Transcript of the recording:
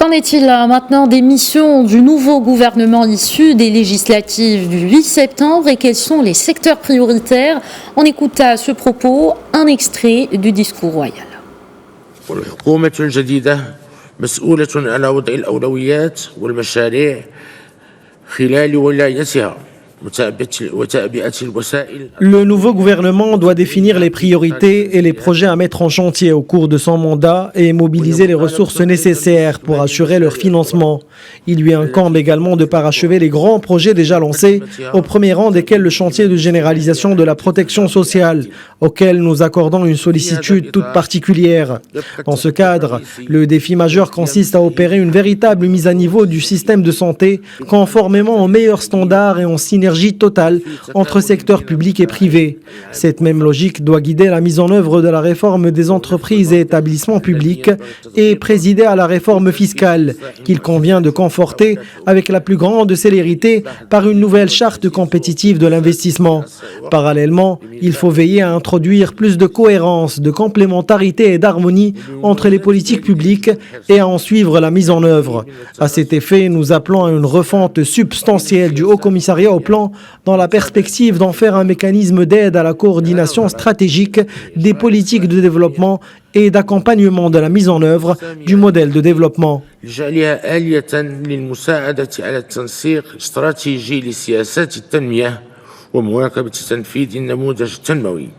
Qu'en est-il maintenant des missions du nouveau gouvernement issu des législatives du 8 septembre et quels sont les secteurs prioritaires? On écoute à ce propos un extrait du discours royal. الحكومة الجديدة مسؤولة على وضع الأولويات والمشاريع خلال ولايتها وتعبئة الوسائل. Le nouveau gouvernement doit définir les priorités et les projets à mettre en chantier au cours de son mandat et mobiliser les ressources nécessaires pour assurer leur financement. Il lui incombe également de parachever les grands projets déjà lancés, au premier rang desquels le chantier de généralisation de la protection sociale, auquel nous accordons une sollicitude toute particulière. Dans ce cadre, le défi majeur consiste à opérer une véritable mise à niveau du système de santé, conformément aux meilleurs standards et en synergie totale entre secteur public et privé. Cette même logique doit guider la mise en œuvre de la réforme des entreprises et établissements publics et présider à la réforme fiscale, qu'il convient de conforter avec la plus grande célérité par une nouvelle charte compétitive de l'investissement. Parallèlement, il faut veiller à introduire plus de cohérence, de complémentarité et d'harmonie entre les politiques publiques et à en suivre la mise en œuvre. À cet effet, nous appelons à une refonte substantielle du Haut Commissariat au plan dans la perspective d'en faire un mécanisme d'aide à la coordination stratégique des politiques de développement et d'accompagnement de la mise en œuvre du modèle de développement. لجعلها آلية للمساعدة على التنسيق الاستراتيجي لسياسات التنمية ومواكبة تنفيذ النموذج التنموي.